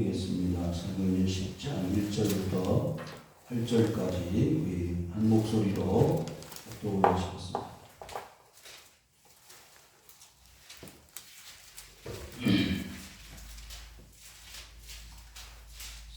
드리겠습니다. 사도행전 10장 1절부터 8절까지 우리 한 목소리로 독독하시겠습니다.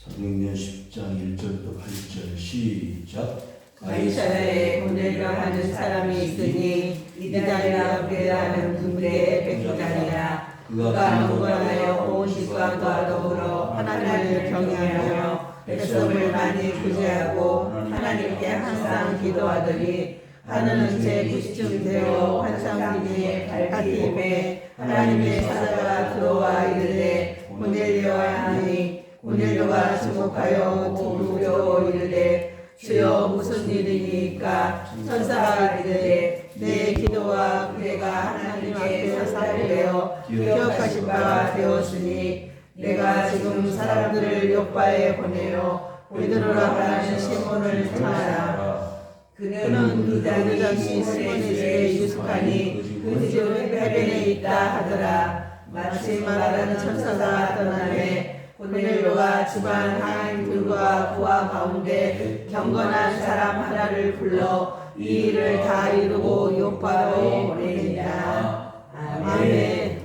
사도행전 10장 1절부터 8절 시작. 가이사랴에 고넬료 하는 사람이 있으니 이달이라 베라는 군대의 백부장이라. 그가 경건하여 온 집안과 더불어 하나님을 경외하며 백성을 많이 구제하고 하나님께 항상 기도하더니 하늘은 제 90쯤 되어 환상기에 밝히매 하나님의 사자가 들어와 이르되 고넬료야 하니 고넬료가 주목하여 두려워 이르되 주여 무슨 일이니까. 천사가 이르되 내 기도와 내가 하나님 앞에 사모되어 기억하신 바가 되었으니 내가 지금 사람들을 요파에 보내어 베드로라 하는 시몬을 청하라. 그는 그 당시 시몬의 집에 유숙하니 그 집은 해변에 있다 하더라. 마치 말하는 천사가 떠나매 고넬료가 집안 하인들과 부하 가운데 경건한 사람 하나를 불러 이 일을 다 이루고 요파로 보내니라. 아멘.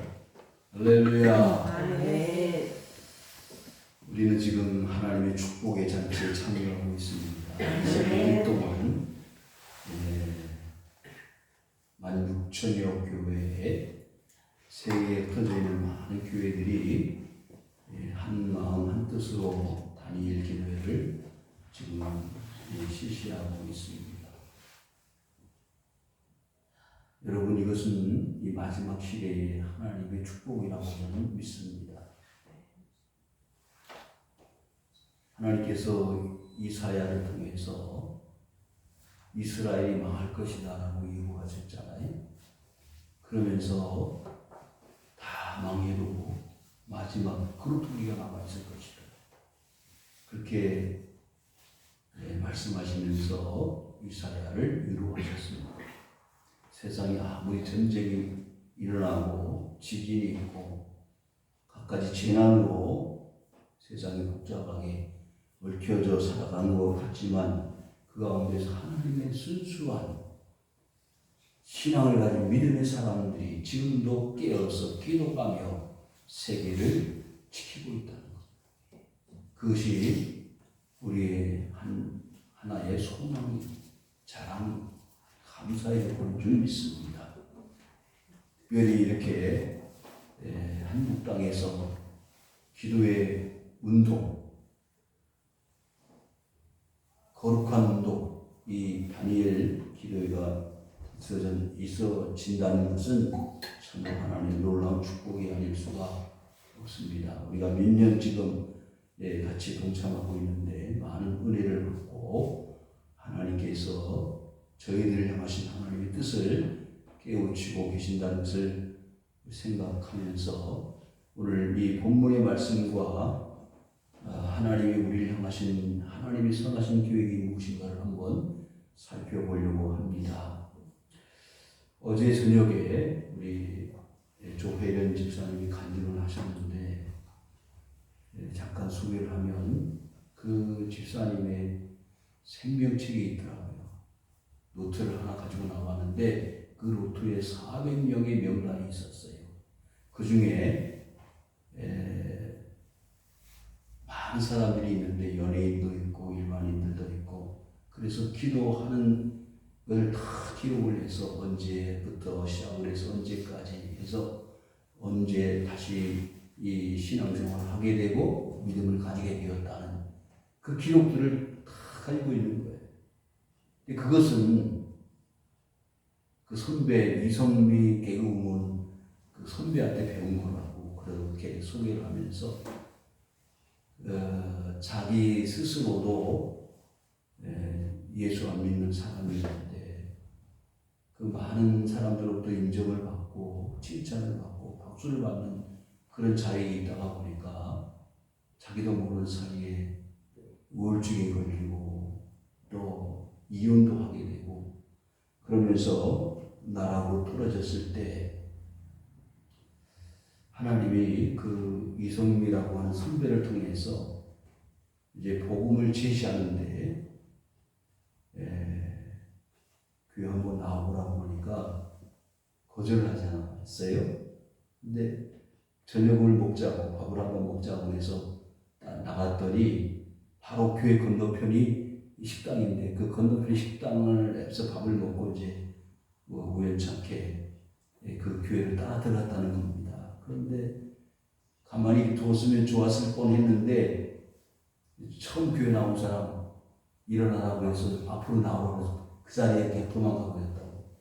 할렐루야. 아멘. 우리는 지금 하나님의 축복의 잔치에 참여하고 있습니다. 1년 동안 16,000여 교회에 세계에 흩어져 있는 많은 교회들이 한 마음 한 뜻으로 다니엘 기도회를 지금 실시하고 있습니다. 여러분, 이것은 이 마지막 시대의 하나님의 축복이라고 저는 믿습니다. 하나님께서 이사야를 통해서 이스라엘이 망할 것이다 라고 예고하셨잖아요. 그러면서 다 망해도 마지막 그루터기가 남아있을 것이다, 그렇게 말씀하시면서 이사야를 위로하셨습니다. 세상에 아무리 전쟁이 일어나고 지진이 있고 갖가지 재난으로 세상이 복잡하게 얽혀져 살아가는 것 같지만 그 가운데서 하나님의 순수한 신앙을 가진 믿음의 사람들이 지금도 깨어서 기도하며 세계를 지키고 있다는 것. 그것이 우리의 하나의 소망이, 자랑, 감사의 본 줄 믿습니다. 특별히 이렇게 한국 땅에서 기도의 운동, 거룩한 운동, 이 다니엘 기도회가 있어진다는 것은 참 하나님의 놀라운 축복이 아닐 수가 없습니다. 우리가 몇 년 지금 같이 동참하고 있는데 많은 은혜를 받고 하나님께서 저희들을 향하신 하나님의 뜻을 깨우치고 계신다는 것을 생각하면서 오늘 이 본문의 말씀과 하나님이 우리를 향하신 하나님이 선하신 계획이 무엇인가를 한번 살펴보려고 합니다. 어제 저녁에 우리 조혜련 집사님이 간증을 하셨는데 잠깐 소개를 하면 그 집사님의 생명책이 있더라고요. 노트를 하나 가지고 나왔는데 그 노트에 400명의 명단이 있었어요. 그 중에 많은 사람들이 있는데 연예인도 있고 일반인들도 있고, 그래서 기도하는 걸 다 기록을 해서 언제부터 시작을 해서 언제까지 해서 언제 다시 이 신앙생활을 하게 되고 믿음을 가지게 되었다는 그 기록들을 다 가지고 있는 거예요. 근데 그것은 그 선배 이성미 개그우먼 그 선배한테 배운 거라고 그렇게 소개를 하면서 자기 스스로도 예수 안 믿는 사람이었는데 그 많은 사람들로부터 인정을 받고 칭찬을 받고 박수를 받는 그런 자리에 있다가 보니까 자기도 모르는 사이에 우울증에 걸리고 또 이혼도 하게 되고, 그러면서 나라고 떨어졌을 때 하나님이 그 이성미라고 하는 선배를 통해서 이제 복음을 제시하는데 교회 한번 나오라고 하니까 거절을 하지 않았어요. 근데 저녁을 먹자고 밥을 한번 먹자고 해서 나갔더니 바로 교회 건너편이 식당인데 그 건너편 식당에서 밥을 먹고 이제 우연찮게 그 교회를 따라 들어갔다는 겁니다. 그런데 가만히 두었으면 좋았을 뻔했는데 처음 교회 나온 사람 일어나라고 해서 앞으로 나오라고 해서 그 자리에 이렇게 도망가고 했다고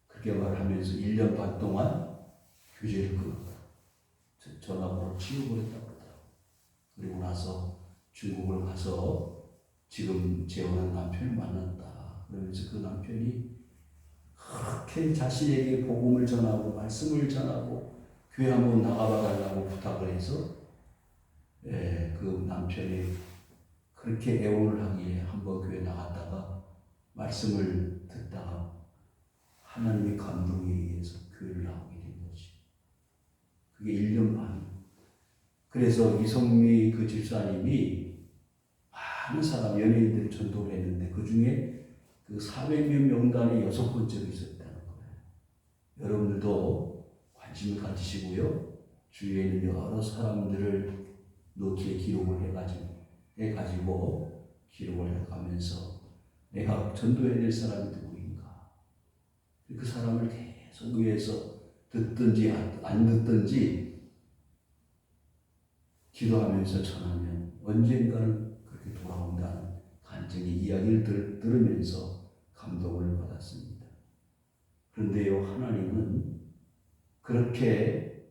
그렇게 말하면서 1년 반 동안 교제를 전화번호를 지워버렸다고 하더라고요. 그리고 나서 중국을 가서 지금 재혼한 남편을 만났다. 그러면서 그 남편이 그렇게 자신에게 복음을 전하고 말씀을 전하고 교회 한번 나가봐 달라고 부탁을 해서 그 남편이 그렇게 애원을 하기에 한번 교회 나갔다가 말씀을 듣다가 하나님의 감동에 의해서 교회를 나오게 된 거지. 그게 1년 반. 그래서 이성미 그 집사님이 많은 사람, 연예인들을 전도를 했는데 그 중에 그 400명 명단에 6번째로 있었다는 거예요. 여러분들도 관심을 가지시고요. 주위에 있는 여러 사람들을 노트에 기록을 해가지고 기록을 해가면서 내가 전도해야 될 사람이 누구인가. 그 사람을 계속 위해서 듣든지 안 듣든지 기도하면서 전하면 언젠가는 그렇게 돌아온다는 간증의 이야기를 들으면서 감동을 받았습니다. 그런데요, 하나님은 그렇게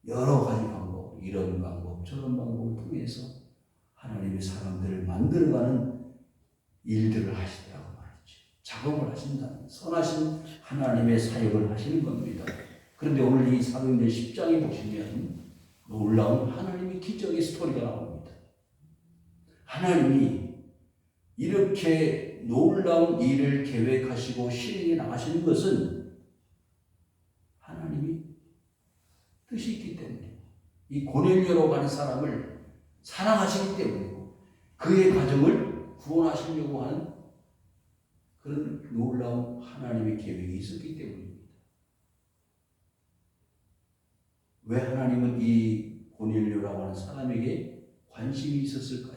여러 가지 방법, 이런 방법, 저런 방법을 통해서 하나님의 사람들을 만들어가는 일들을 하시더라고 말이죠. 작업을 하신다는 선하신 하나님의 사역을 하시는 겁니다. 그런데 오늘 이 사도행전 10장에 보시면 놀라운 하나님의 기적의 스토리가 나옵니다. 하나님이 이렇게 놀라운 일을 계획하시고 실행해 나가시는 것은 하나님이 뜻이 있기 때문에 이 고넬료라고 하는 사람을 사랑하시기 때문이고 그의 가정을 구원하시려고 하는 그런 놀라운 하나님의 계획이 있었기 때문입니다. 왜 하나님은 이 고넬료라고 하는 사람에게 관심이 있었을까요?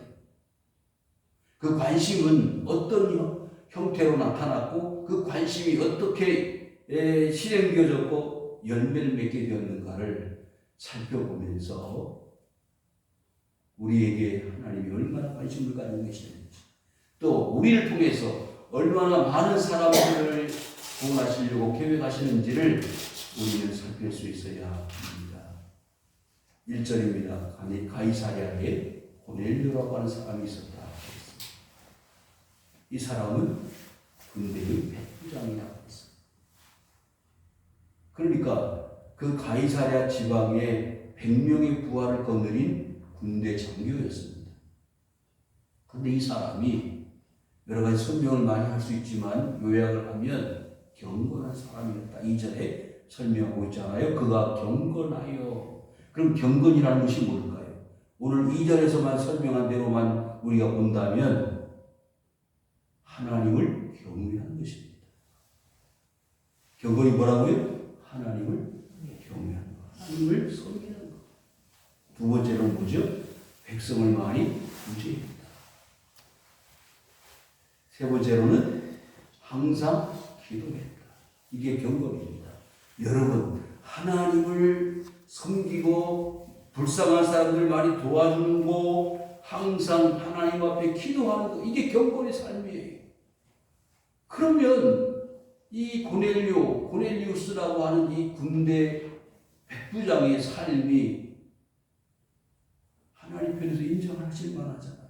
그 관심은 어떤 형태로 나타났고 그 관심이 어떻게 실행되어졌고 열매를 맺게 되었는가를 살펴보면서 우리에게 하나님이 얼마나 관심을 가지고 계시는지 또 우리를 통해서 얼마나 많은 사람들을 구원하시려고 계획하시는지를 우리는 살필 수 있어야 합니다. 1절입니다. 가이사랴에 고넬료라고 하는 사람이 있었다. 이 사람은 군대의 백부장이라고 했어요. 그러니까 그 가이사랴 지방에 100명의 부하를 거느린 군대 장교였습니다. 그런데 이 사람이 여러 가지 설명을 많이 할 수 있지만 요약을 하면 경건한 사람이었다. 이전에 설명하고 있잖아요. 그가 경건하여. 그럼 경건이라는 것이 뭘까요? 오늘 2절에서만 설명한 대로만 우리가 본다면 하나님을 경외하는 것입니다. 경건이 뭐라고요? 하나님을 경외하는 것. 하나님을 섬기는 것. 두 번째로는 뭐죠? 백성을 많이 구제합니다. 세 번째로는 항상 기도했다. 이게 경건입니다. 여러분, 하나님을 섬기고 불쌍한 사람들 많이 도와주고 항상 하나님 앞에 기도하는 것, 이게 경건의 삶이에요. 그러면 이 고넬리우스라고 하는 이 군대 백부장의 삶이 하나님 편에서 인정하실 만하잖아요.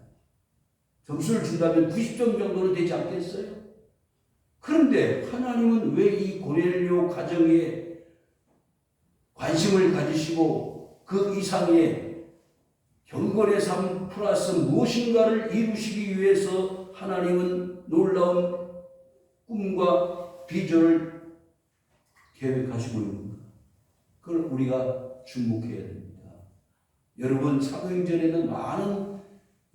점수를 준다면 90점 정도는 되지 않겠어요? 그런데 하나님은 왜 이 고넬료 가정에 관심을 가지시고 그 이상의 경건의 삶 플러스 무엇인가를 이루시기 위해서 하나님은 놀라운 꿈과 비전을 계획하시고 있는가? 그걸 우리가 주목해야 됩니다. 여러분, 사도행전에는 많은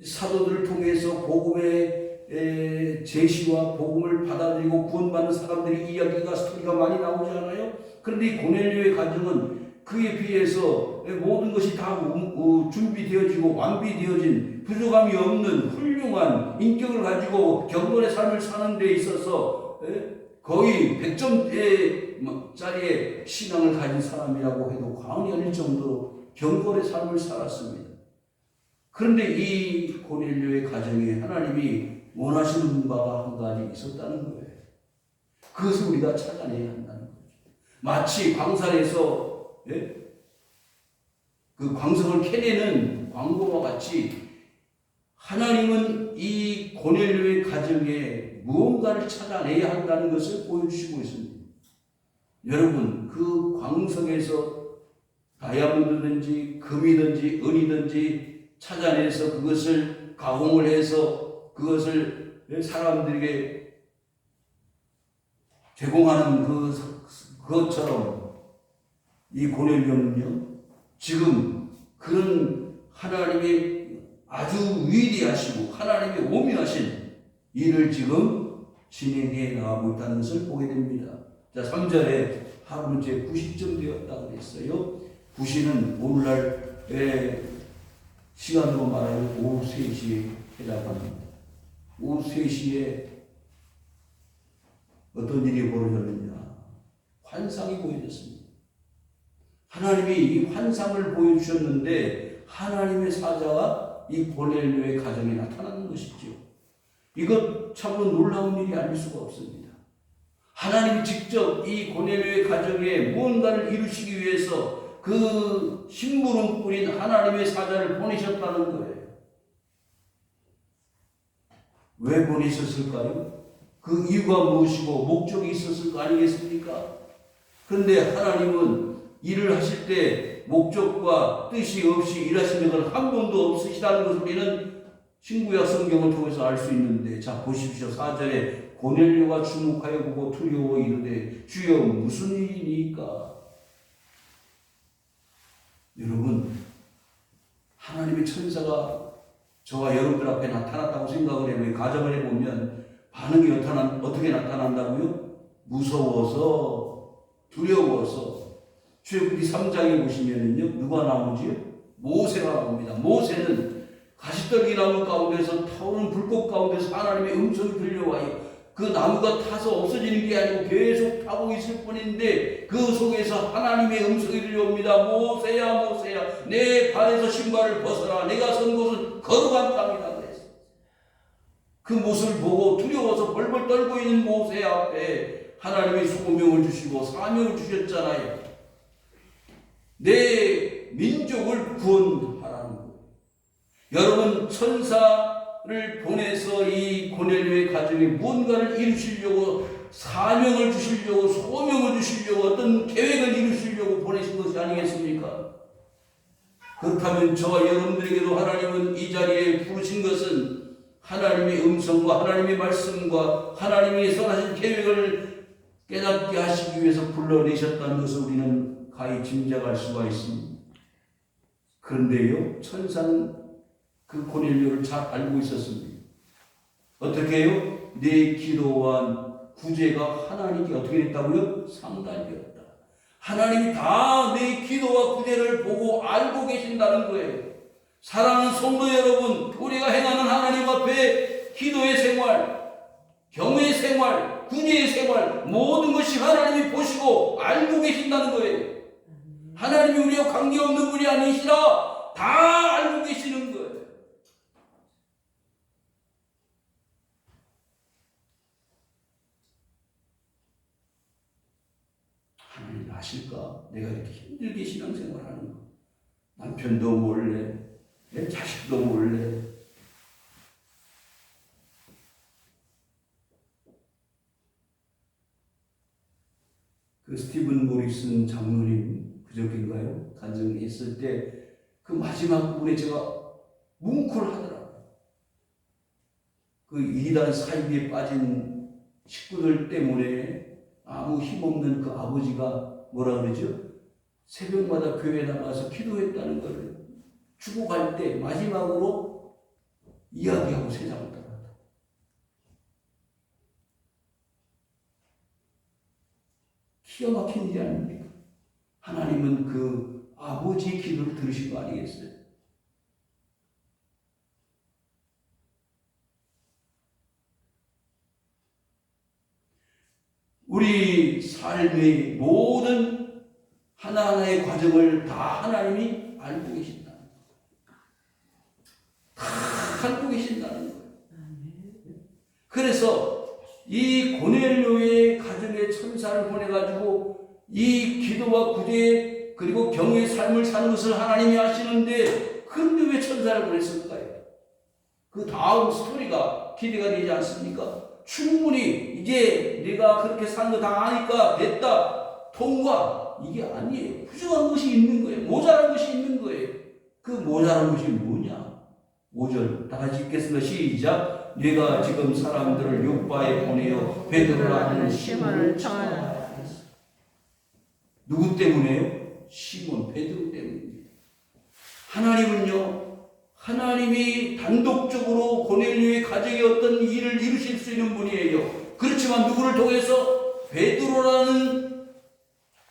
사도들을 통해서 복음의 제시와 복음을 받아들이고 구원받는 사람들의 이야기가 스토리가 많이 나오지 않아요? 그런데 이 고넬료의 가정은 그에 비해서 모든 것이 다 준비되어지고 완비되어진 부족함이 없는 훌륭한 인격을 가지고 경건의 삶을 사는 데 있어서 거의 100점짜리의 신앙을 가진 사람이라고 해도 과언이 아닐 정도로 경건의 삶을 살았습니다. 그런데 이 고넬료의 가정에 하나님이 원하시는 바가 한 가지 있었다는 거예요. 그것을 우리가 찾아내야 한다는 거죠. 마치 광산에서 그 광석을 캐내는 광고와 같이 하나님은 이 고넬료의 가정에 무언가를 찾아내야 한다는 것을 보여주시고 있습니다. 여러분, 그 광석에서 다이아몬드든지 금이든지 은이든지 찾아내서 그것을 가공을 해서 그것을 사람들에게 제공하는 그것처럼 이 고넬료는요, 지금 그런 하나님의 아주 위대하시고 하나님의 오묘하신 일을 지금 진행해 나가고 있다는 것을 보게 됩니다. 자, 3절에 하루는 제 90점 되었다고 했어요. 90은 오늘날 시간으로 말하면 오후 3시에 해당합니다. 오후 3시에 어떤 일이 벌어졌느냐? 환상이 보여졌습니다. 하나님이 이 환상을 보여주셨는데 하나님의 사자가 이 고넬료의 가정에 나타나는 것이죠. 이것 참으로 놀라운 일이 아닐 수가 없습니다. 하나님이 직접 이 고넬료의 가정에 무언가를 이루시기 위해서 그 심부름 뿌린 하나님의 사자를 보내셨다는 거예요. 왜 보내셨을까요? 그 이유가 무엇이고 목적이 있었을 거 아니겠습니까? 그런데 하나님은 일을 하실 때 목적과 뜻이 없이 일하시는 건 한 번도 없으시다는 것을 우리는 신구약 성경을 통해서 알 수 있는데, 자 보십시오. 4절에 고넬료가 주목하여 보고 두려워 이르되 주여 무슨 일이니까? 여러분, 하나님의 천사가 저와 여러분들 앞에 나타났다고 생각을 해보면, 가정을 해보면 반응이 어떻게 나타난다고요? 무서워서, 두려워서. 출애굽기 3장에 보시면은요, 누가 나오지요? 모세가 나옵니다. 모세는 가시떨기 나무 가운데서 타오르는 불꽃 가운데서 하나님의 음성이 들려와요. 그 나무가 타서 없어지는 게 아니고 계속 타고 있을 뿐인데 그 속에서 하나님의 음성이 들려옵니다. 모세야 모세야, 내 발에서 신발을 벗어라. 내가 선 곳은 거룩한 땅이다 그랬어요. 그 모습을 보고 두려워서 벌벌 떨고 있는 모세 앞에 하나님이 소명을 주시고 사명을 주셨잖아요. 내 민족을 구원하라는 거예요. 여러분, 천사를 보내서 이 고넬료의 가정에 무언가를 이루시려고, 사명을 주시려고, 소명을 주시려고, 어떤 계획을 이루시려고 보내신 것이 아니겠습니까? 그렇다면 저와 여러분들에게도 하나님은 이 자리에 부르신 것은 하나님의 음성과 하나님의 말씀과 하나님의 선하신 계획을 깨닫게 하시기 위해서 불러내셨다는 것을 우리는 가히 짐작할 수가 있습니다. 그런데요, 천사는 그 고넬료를 잘 알고 있었습니다. 어떻게 해요? 내 기도와 구제가 하나님께 어떻게 됐다고요? 상달되었다. 하나님이 다 내 기도와 구제를 보고 알고 계신다는 거예요. 사랑하는 성도 여러분, 우리가 행하는 하나님 앞에 기도의 생활, 경외의 생활, 구제의 생활, 모든 것이 하나님이 보시고 알고 계신다는 거예요. 하나님이 우리와 관계없는 분이 아니시라 다 알고 계시는 거예요. 하나님 아실까? 내가 이렇게 힘들게 신앙생활하는 거. 남편도 몰래, 내 자식도 몰래. 그 스티븐 모리슨 장로님 그저께인가요? 간증에 있을 때 그 마지막 부분에 제가 뭉클하더라고요. 그 이단 사이비에 빠진 식구들 때문에 아무 힘없는 그 아버지가 뭐라 그러죠? 새벽마다 교회에 나가서 기도했다는 걸 죽어갈 때 마지막으로 이야기하고 세상을 떠났다. 기가 막힌 일이 아닙니까? 하나님은 그 아버지의 기도를 들으신 거 아니겠어요? 우리 삶의 모든 하나하나의 과정을 다 하나님이 알고 계신다는 거예요. 다 알고 계신다는 거예요. 그래서 이 고넬료의 가정에 천사를 보내가지고 이 기도와 구제 그리고 경외의 삶을 사는 것을 하나님이 아시는데 근데 왜 천사를 보냈을까요? 그 다음 스토리가 기대가 되지 않습니까? 충분히 이제 내가 그렇게 산 거 다 아니까 됐다 통과 이게 아니에요. 부족한 것이 있는 거예요. 모자란 것이 있는 거예요. 그 모자란 것이 뭐냐? 5절 다 같이 읽겠습니다. 시작. 내가 지금 사람들을 요바에 보내어 베드로라는 시몬을 청하라. 누구 때문에요? 시몬 베드로 때문입니다. 하나님은요, 하나님이 단독적으로 고넬료의 가정에 어떤 일을 이루실 수 있는 분이에요. 그렇지만 누구를 통해서? 베드로라는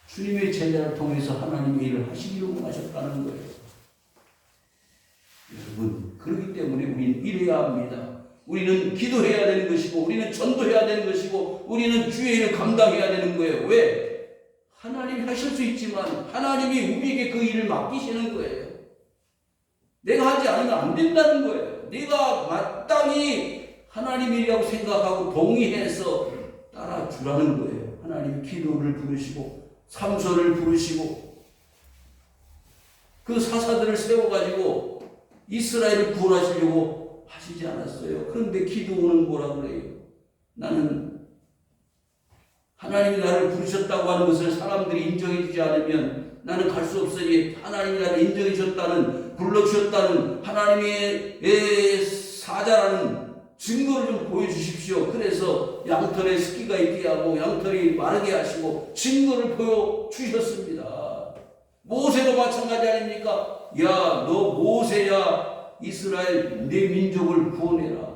주님의 제자를 통해서 하나님의 일을 하시려고 하셨다는 거예요. 여러분, 그렇기 때문에 우리는 일해야 합니다. 우리는 기도해야 되는 것이고, 우리는 전도해야 되는 것이고, 우리는 주의 일을 감당해야 되는 거예요. 왜? 하나님이 하실 수 있지만 하나님이 우리에게 그 일을 맡기시는 거예요. 내가 하지 않으면 안 된다는 거예요. 내가 마땅히 하나님이라고 생각하고 동의해서 따라주라는 거예요. 하나님이 기도를 부르시고 삼손을 부르시고 그 사사들을 세워가지고 이스라엘을 구원하시려고 하시지 않았어요. 그런데 기도는 뭐라 그래요? 나는 하나님이 나를 부르셨다고 하는 것을 사람들이 인정해 주지 않으면 나는 갈 수 없으니 하나님이 나를 인정해 주셨다는, 불러주셨다는 하나님의 사자라는 증거를 좀 보여주십시오. 그래서 양털에 습기가 있게 하고 양털이 마르게 하시고 증거를 보여주셨습니다. 모세도 마찬가지 아닙니까? 야, 너 모세야 이스라엘 내 민족을 구원해라.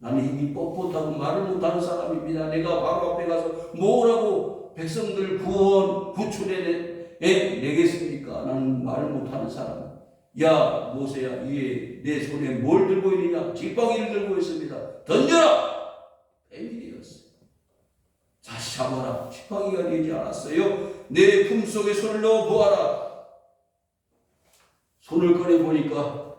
나는 힘이 뻣뻣하고 말을 못하는 사람입니다. 내가 바로 앞에 가서 뭐라고 백성들 구출해 내겠습니까? 나는 말을 못하는 사람. 야 모세야, 이에 내 손에 뭘 들고 있느냐? 지팡이를 들고 있습니다. 던져라! 뱀이 되었어요. 다시 잡아라. 지팡이가 되지 않았어요. 내 품속에 손을 넣어 보아라. 손을 꺼내보니까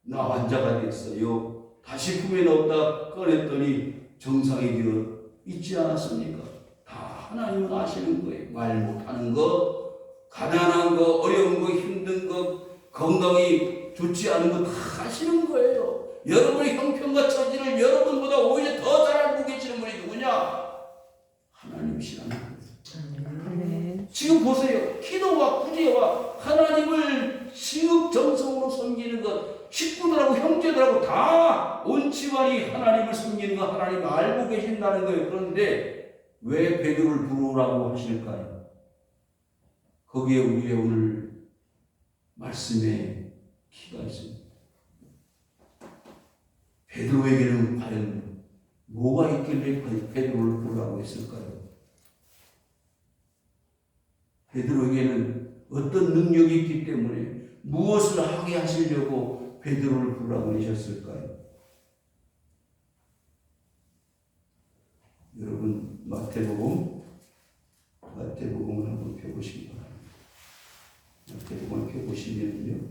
나 환자가 됐어요. 다시 품에 넣었다 꺼냈더니 정상이 되어 있지 않았습니까? 다 하나님은 아시는 거예요. 말 못하는 거, 가난한 거, 어려운 거, 힘든 거, 건강이 좋지 않은 거 다 아시는 거예요. 여러분의 형편과 처지를 여러분보다 오히려 더 잘 알고 계시는 분이 누구냐? 하나님이시라는 거예요. 지금 보세요. 기도와 구제와 하나님을 시급정성으로 섬기는 것, 식구들하고 형제들하고 다 온 집안이 하나님을 섬기는 거 하나님 알고 계신다는 거예요. 그런데 왜 베드로를 부르라고 하실까요? 거기에 우리의 오늘 말씀에 키가 있습니다. 베드로에게는 과연 뭐가 있길래 베드로를 부르라고 했을까요? 베드로에게는 어떤 능력이 있기 때문에 무엇을 하게 하시려고 베드로를 부르라고 하셨을까요? 여러분 마태복음을 한번 펴보시기 바랍니다. 마태복음을 펴보시면요,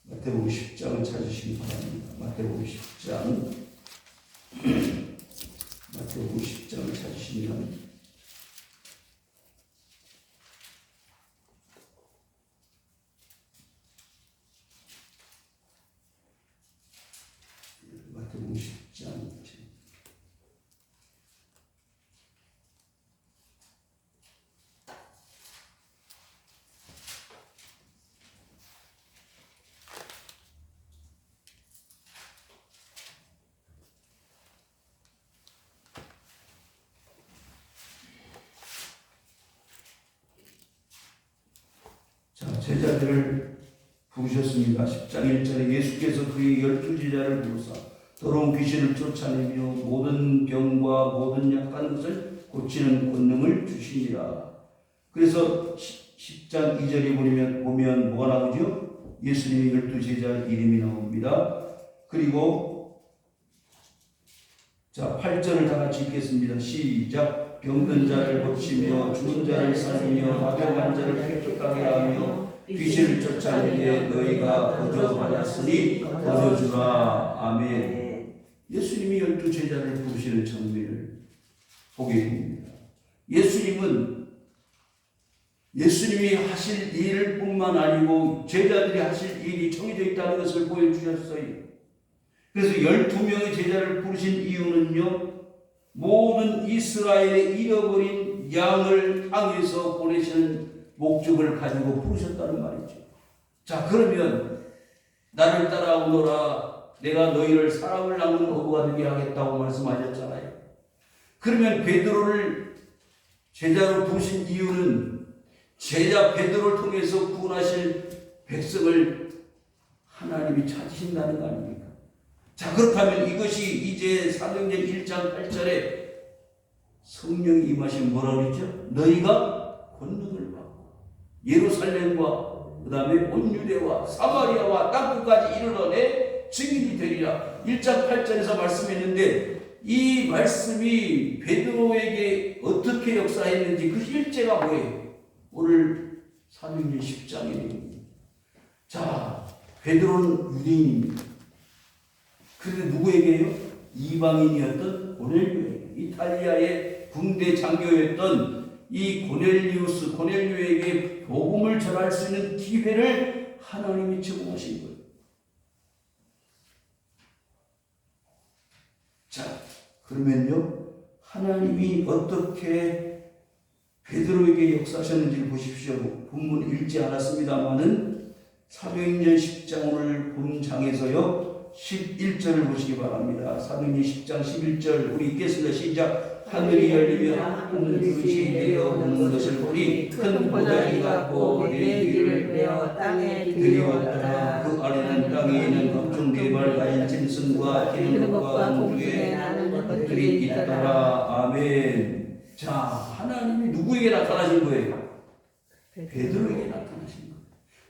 마태복음 10장을 찾으시기 바랍니다. 마태복음 10장 마태복음 10장을 찾으시면 마태복음 10장 제자들을 부르셨습니다. 10장 1절에 예수께서 그의 12제자를 부르사 더러운 귀신을 쫓아내며 모든 병과 모든 약한 것을 고치는 권능을 주시니라. 그래서 10장 2절에 보면 뭐가 나오죠? 예수님의 12제자 이름이 나옵니다. 그리고 자 8절을 다 같이 읽겠습니다. 시작. 병든 자를 고치며 죽은 자를 살리며 마병한 자를 쾌족하게 하며 귀신을 쫓아내게 너희가 거저 받았으니 거저 주라. 아멘. 예수님이 12제자를 부르시는 장면을 보게 됩니다. 예수님이 하실 일을 뿐만 아니고 제자들이 하실 일이 정해져 있다는 것을 보여주셨어요. 그래서 12명의 제자를 부르신 이유는요, 모든 이스라엘의 잃어버린 양을 향해서 보내시는 목적을 가지고 부르셨다는 말이죠. 자, 그러면 나를 따라오너라, 내가 너희를 사람을 낳는 어부가 되게 하겠다고 말씀하셨잖아요. 그러면 베드로를 제자로 부르신 이유는 제자 베드로를 통해서 구원하실 백성을 하나님이 찾으신다는 거 아닙니까? 자, 그렇다면 이것이 이제 사도행전 1장 8절에 성령이 임하신 뭐라고 그랬죠? 너희가 권능을 받고 예루살렘과 그 다음에 온 유대와 사마리아와 땅끝까지 이르러 내 증인이 되리라. 1장 8절에서 말씀했는데 이 말씀이 베드로에게 어떻게 역사했는지 그 실제가 뭐예요? 오늘 사도행전 10장에 자, 베드로는 유대인입니다. 그런데 누구에게요? 이방인이었던 고넬료에게, 이탈리아의 군대 장교였던 이 고넬료에게 복음을 전할 수 있는 기회를 하나님이 제공하신 거예요. 자, 그러면요, 하나님이 어떻게 베드로에게 역사하셨는지를 보십시오. 본문 읽지 않았습니다만은 사도행전 10장 오늘 본장에서요 11절을 보시기 바랍니다. 사도행전 10장 11절 우리 읽겠습니다. 시작. 하늘이 열리며 한 그릇이 내려오는 것을 보니 큰 보자기 같고 네 귀를 베어 땅에 들이었더라. 그 아래는 땅에 있는 각종 네발 가진 짐승과 기는 것과 공중에 나는 것들이 있더라. 아멘. 자, 하나님이 누구에게 나타나신 거예요? 베드로에게 나타나신 거예요.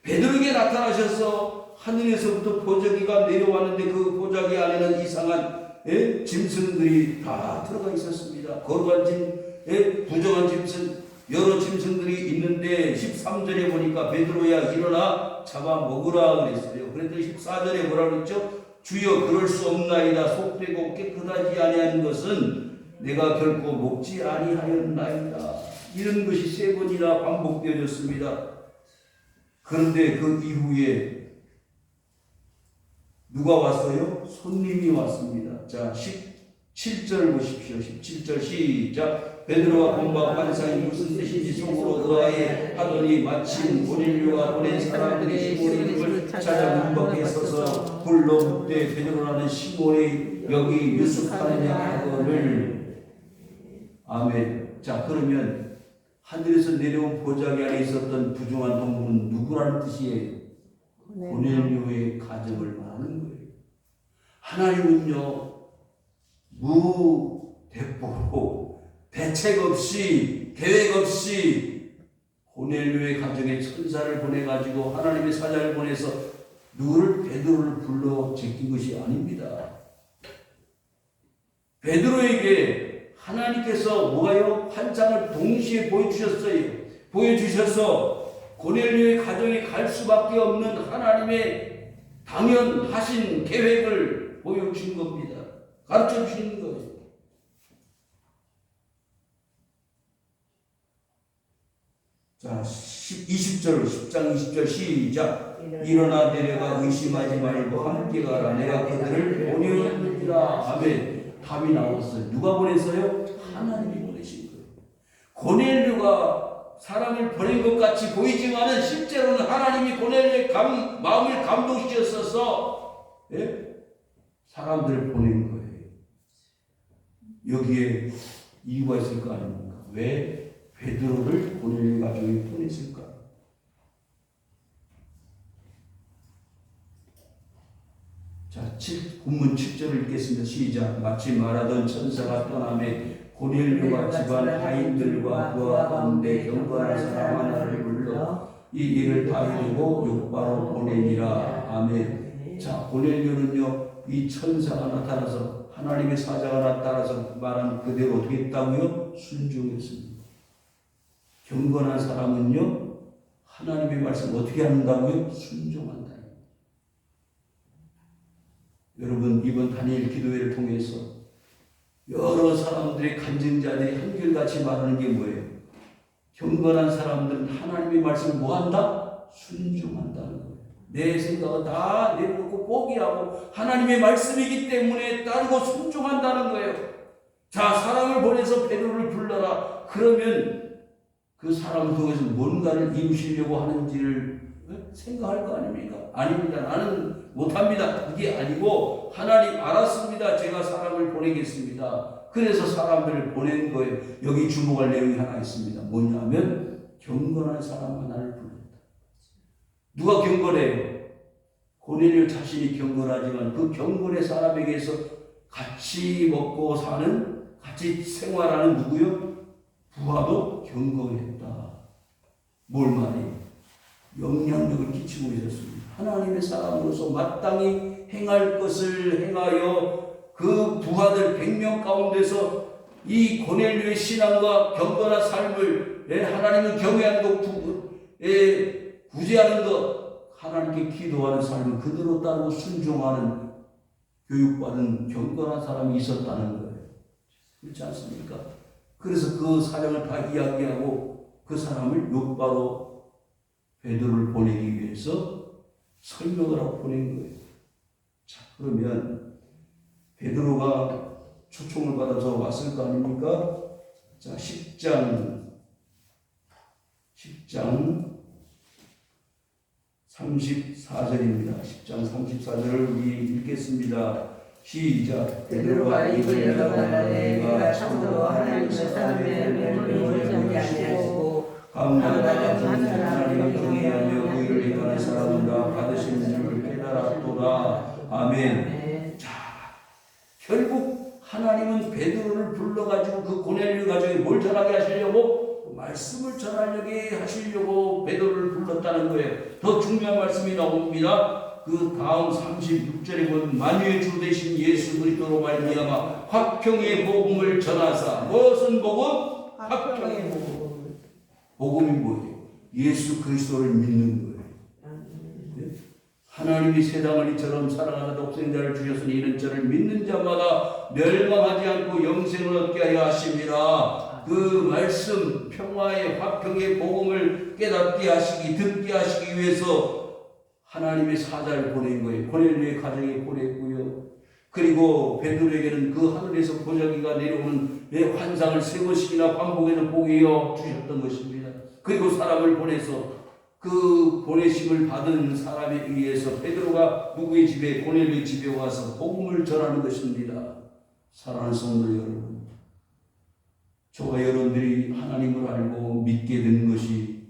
베드로에게 나타나셔서 하늘에서부터 보자기가 내려왔는데 그 보자기 안에는 이상한 짐승들이 다 들어가 있었습니다. 거룩한 부정한 짐승, 여러 짐승들이 있는데 13절에 보니까 베드로야 일어나 잡아 먹으라 그랬어요. 그랬더니 14절에 뭐라 그랬죠? 주여 그럴 수 없나이다. 속되고 깨끗하지 아니한 것은 내가 결코 먹지 아니하였나이다. 이런 것이 3번이나 반복되어졌습니다. 그런데 그 이후에 누가 왔어요? 손님이 왔습니다. 자, 17절 보십시오. 17절 시작. 베드로와 본바 관상이 무슨 뜻인지 속으로 의아해 하더니 마침 고넬료가 보낸 사람들이 시몬의 집을 찾아 문 밖에 서서 불러 묻되 베드로라는 시몬의 여기 유숙하느냐 하거늘. 아멘. 자, 그러면 하늘에서 내려온 보자기 안에 있었던 부정한 동물은 누구라는 뜻이에요? 고넬료의 가정을 말하는 거예요. 하나님은요, 무대포로 대책 없이 계획 없이 고넬료의 가정에 천사를 보내가지고 하나님의 사자를 보내서 누구를? 베드로를 불러 제낀 것이 아닙니다. 베드로에게 하나님께서 뭐가요? 환상을 동시에 보여주셔서 고넬료의 가정에 갈 수밖에 없는 하나님의 당연하신 계획을 보여주신 겁니다. 가르쳐 주시는 거예요. 자, 20절, 10장 20절 시작. 일어나 내려가 의심하지 말고 함께 가라. 내가 그들을 보내었느니라. 아멘. 답이 나왔어요. 누가 보냈어요? 하나님이 보내신 거예요. 고넬료가 사람을 보낸 것 같이 보이지만은 실제로는 하나님이 고넬료의 마음을 감동시켰어서 사람들을 보낸 거예요. 여기에 이유가 있을 거 아닙니까? 왜 베드로를 고넬료 가정에 보냈을까? 본문 7절을 읽겠습니다. 시작. 마치 말하던 천사가 떠나매 고넬료가 집안 하인들과 그와 가운데 경건한 사람 하나를 불러 이 일을 다 이루고 욥바로 보내니라. 아멘. 자, 고넬료는요, 이 천사가 나타나서 하나님의 사자가 나타나서 말한 그대로 어떻게 했다고요? 순종했습니다. 경건한 사람은요, 하나님의 말씀 어떻게 한다고요? 순종한다. 여러분, 이번 단일 기도회를 통해서 여러 사람들의 간증자들이 한결같이 말하는 게 뭐예요? 경건한 사람들은 하나님의 말씀을 뭐한다? 순종한다는 거예요. 내 생각은 다 내려놓고 포기하고 하나님의 말씀이기 때문에 따르고 순종한다는 거예요. 자, 사람을 보내서 베드로를 불러라. 그러면 그 사람을 통해서 뭔가를 이루시려고 하는지를 생각할 거 아닙니까? 아닙니다. 나는 못합니다. 이게 아니고 하나님 알았습니다. 제가 사람을 보내겠습니다. 그래서 사람들을 보낸 거예요. 여기 주목할 내용이 하나 있습니다. 뭐냐면 경건한 사람 하나를 불렀다. 누가 경건해요? 고넬료 자신이 경건하지만 그 경건의 사람에게서 같이 먹고 사는, 같이 생활하는 누구요? 부하도 경건했다. 뭘 말해요? 영향력을 끼치고 있었습니다. 하나님의 사람으로서 마땅히 행할 것을 행하여 그 부하들 100명 가운데서 이 고넬료의 신앙과 경건한 삶을 하나님을 경외하는 것, 구제하는 것, 하나님께 기도하는 삶을 그대로 따르고 순종하는 교육받은 경건한 사람이 있었다는 거예요. 그렇지 않습니까? 그래서 그 사정을 다 이야기하고 그 사람을 욥바로 베드로를 보내기 위해서 설명을 하고 보낸 거예요. 자, 그러면 베드로가 초청을 받아서 왔을 거 아닙니까? 자, 10장 34절입니다. 10장 34절을 우리 읽겠습니다. 시작. 베드로가 입을 열어가라되 내가 참으로 하나님의 사람의 명령을 정지 아니하시고 감나라 하나님을 경외하며 의를 행하는 사람은 다 받으신 줄을 깨달았도다. 아멘. 자, 결국 하나님은 베드로를 불러가지고 그 고넬료 가족에 뭘 전하게 하시려고? 말씀을 전하려게 하시려고 베드로를 불렀다는 거예요. 더 중요한 말씀이 나옵니다. 그 다음 36절에 보면 만유의 주 되신 예수 그리스도로 말미암아 화평의 복음을 전하사. 무엇은 복음? 화평의 복음. 복음이 뭐예요? 예수 그리스도를 믿는 거예요. 네? 하나님이 세상을 이처럼 사랑하사 독생자를 주셨으니 이는 저를 믿는 자마다 멸망하지 않고 영생을 얻게 하여 하심이라. 그 말씀, 평화의 화평의 복음을 깨닫게 하시기, 듣게 하시기 위해서 하나님의 사자를 보낸 거예요. 고넬료의 가정에 보냈고요. 그리고 베드로에게는 그 하늘에서 보자기가 내려오는 환상을 세 번씩이나 반복해서 보게 주셨던 것입니다. 그리고 사람을 보내서 그 보내심을 받은 사람에 의해서 베드로가 누구의 집에, 고넬료의 집에 와서 복음을 전하는 것입니다. 사랑하는 성도 여러분, 저와 여러분들이 하나님을 알고 믿게 된 것이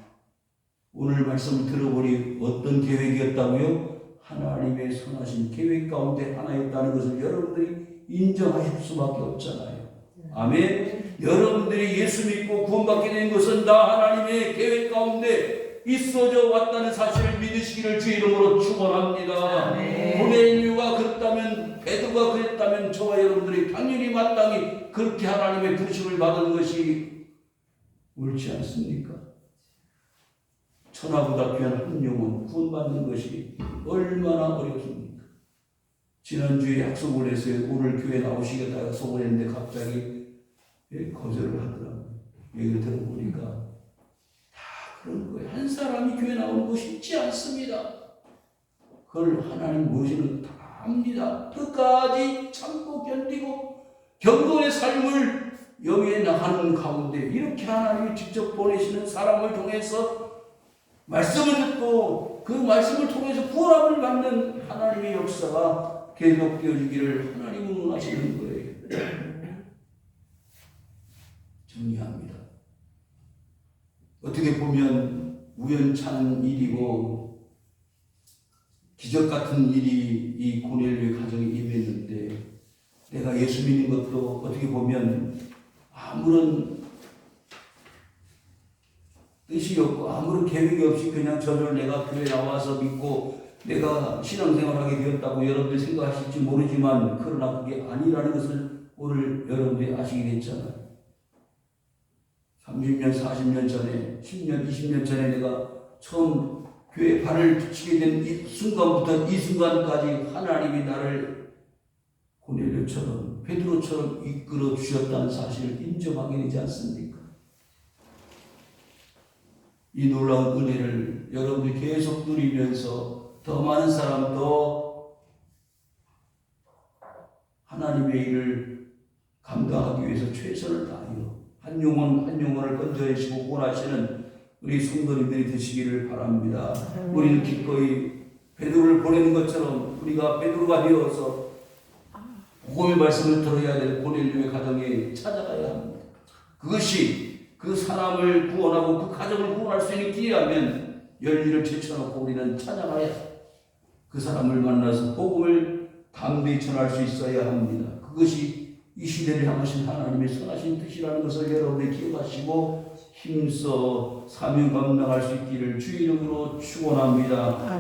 오늘 말씀을 들어보니 어떤 계획이었다고요? 하나님의 선하신 계획 가운데 하나였다는 것을 여러분들이 인정하실 수밖에 없잖아요. 아멘. 여러분들이 예수 믿고 구원받게 된 것은 다 하나님의 계획 가운데 있어져 왔다는 사실을 믿으시기를 주 이름으로 축원합니다. 고넬료가 그랬다면, 베드로가 그랬다면 저와 여러분들이 당연히 마땅히 그렇게 하나님의 부르심을 받은 것이 옳지 않습니까? 천하보다 귀한 한 영혼 구원받는 것이 얼마나 어렵습니까? 지난주에 약속을 해서 오늘 교회 나오시겠다 약속을 했는데 갑자기 거절을 하더라고요. 얘기를 들어보니까 다 그런 거예요. 한 사람이 교회 나오는 거 쉽지 않습니다. 그걸 하나님 모시는 다 압니다. 끝까지 참고 견디고 경건의 삶을 영위해 나가는 가운데 이렇게 하나님이 직접 보내시는 사람을 통해서 말씀을 듣고 그 말씀을 통해서 구원함을 받는 하나님의 역사가 계속되어지기를 하나님은 원하시는 거예요. 정리합니다. 어떻게 보면 우연찮은 일이고 기적 같은 일이 이 고넬료의 가정에 임했는데 내가 예수 믿는 것도 어떻게 보면 아무런 뜻이 없고 아무런 계획이 없이 그냥 저절 내가 교회 나와서 믿고 내가 신앙생활하게 되었다고 여러분들이 생각하실지 모르지만 그러나 그게 아니라는 것을 오늘 여러분들이 아시게 됐잖아요. 30년, 40년 전에, 10년, 20년 전에 내가 처음 교회에 발을 붙이게 된 이 순간부터 이 순간까지 하나님이 나를 고넬료처럼 베드로처럼 이끌어 주셨다는 사실을 인정하게 되지 않습니까? 이 놀라운 은혜를 여러분들이 계속 누리면서 더 많은 사람, 더 하나님의 일을 감당하기 위해서 최선을 다하여 한 영혼 한 영혼을 건져내시고 구원하시는 우리 성도님들이 되시기를 바랍니다. 우리는 기꺼이 베드로를 보내는 것처럼 우리가 베드로가 되어서 복음의 말씀을 들어야 될 고넬료의 가정에 찾아가야 합니다. 그것이 그 사람을 구원하고 그 가정을 구원할 수 있는 기회라면 열일을 제쳐놓고 우리는 찾아가야 그 사람을 만나서 복음을 담대히 전할 수 있어야 합니다. 그것이 이 시대를 향하신 하나님의 선하신 뜻이라는 것을 여러분이 기억하시고 힘써 사명 감당할 수 있기를 주의 이름으로 축원합니다.